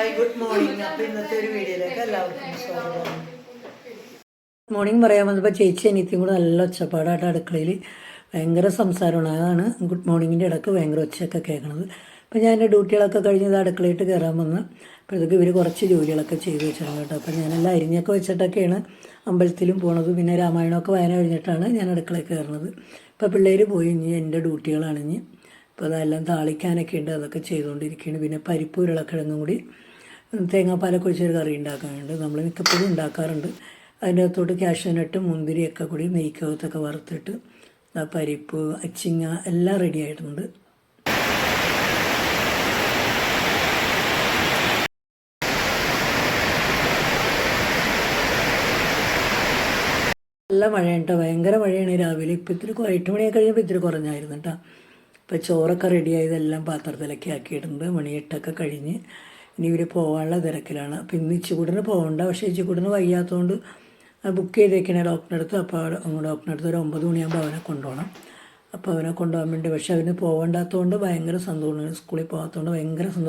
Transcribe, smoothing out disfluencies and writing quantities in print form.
Hi good morning. അപ്പോൾ ഇന്നത്തെ ഒരു വീഡിയോയിലേക്ക് എല്ലാവർക്കും സ്വാഗതം. മോർണിംഗ് പറയാൻ വന്നപ്പോൾ ചേച്ചി അനിയത്തിയും കൂടെ നല്ല ഒച്ചപ്പാടായിട്ട് അടുക്കളയിൽ ഭയങ്കര സംസാരമാണ്. അതാണ് ഗുഡ് മോർണിംഗിൻ്റെ ഇടയ്ക്ക് ഭയങ്കര ഒച്ചയൊക്കെ കേൾക്കണത്. അപ്പോൾ ഞാൻ എൻ്റെ ഡ്യൂട്ടികളൊക്കെ കഴിഞ്ഞത് അടുക്കളയിട്ട് കയറാൻ വന്ന് അപ്പോഴത്തേക്ക് ഇവർ കുറച്ച് ജോലികളൊക്കെ ചെയ്ത് വെച്ചിരുന്നു കേട്ടോ. അപ്പോൾ ഞാനെല്ലാം അരിഞ്ഞൊക്കെ വെച്ചിട്ടൊക്കെയാണ് അമ്പലത്തിലും പോണത്. പിന്നെ രാമായണമൊക്കെ വായന കഴിഞ്ഞിട്ടാണ് ഞാൻ അടുക്കളയിൽ കയറുന്നത്. ഇപ്പോൾ പിള്ളേർ പോയി ഇനി എൻ്റെ ഡ്യൂട്ടികളാണ് ഇനി. അപ്പോൾ അതെല്ലാം താളിക്കാനൊക്കെ ഉണ്ട്, അതൊക്കെ ചെയ്തുകൊണ്ടിരിക്കുകയാണ്. പിന്നെ പരിപ്പ് ഉരുളക്കിഴങ്ങും കൂടി തേങ്ങാപ്പാലൊക്കെ ഒഴിച്ചൊരു കറി ഉണ്ടാക്കാനുണ്ട്. നമ്മൾ മിക്കപ്പോഴും ഉണ്ടാക്കാറുണ്ട്. അതിൻ്റെ അകത്തോട്ട് കാഷ്യൂനട്ട് മുന്തിരിയൊക്കെ കൂടി നെയ്ക്കകത്തൊക്കെ വറുത്തിട്ട് പരിപ്പ് അച്ചിങ്ങ എല്ലാം റെഡി ആയിട്ടുണ്ട്. നല്ല മഴയാണ് കേട്ടോ, ഭയങ്കര മഴയാണ് രാവിലെ. ഇപ്പോൾ ഇത്തിരി 8 മണിയൊക്കെ കഴിഞ്ഞപ്പോൾ ഇത്തിരി കുറഞ്ഞായിരുന്നു കേട്ടോ. ഇപ്പോൾ ചോറൊക്കെ റെഡിയായതെല്ലാം പാത്രത്തിലൊക്കെ ആക്കിയിട്ടുണ്ട്. മണി 8 കഴിഞ്ഞ് ഇനി ഇവർ പോകാനുള്ള തിരക്കിലാണ്. അപ്പോൾ ഇന്ന് ഇച്ചിക്കൂടിന് പോകണ്ട, പക്ഷേ ഇച്ചിക്കൂടിന് വയ്യാത്തതുകൊണ്ട് ബുക്ക് ചെയ്തേക്കണേ ഡോക്ടറിൻ്റെ അടുത്ത്. അപ്പോൾ ഡോക്ടറിൻ്റെ അടുത്ത് ഒരു 9 മണിയാകുമ്പോൾ അവനെ കൊണ്ടുപോകണം. അപ്പോൾ അവനെ കൊണ്ടുപോകാൻ വേണ്ടി, പക്ഷേ അവന് പോകണ്ടാത്തതുകൊണ്ട് ഭയങ്കര സന്തോഷമാണ്. സ്കൂളിൽ പോകാത്തതുകൊണ്ട് ഭയങ്കര സന്തോഷം.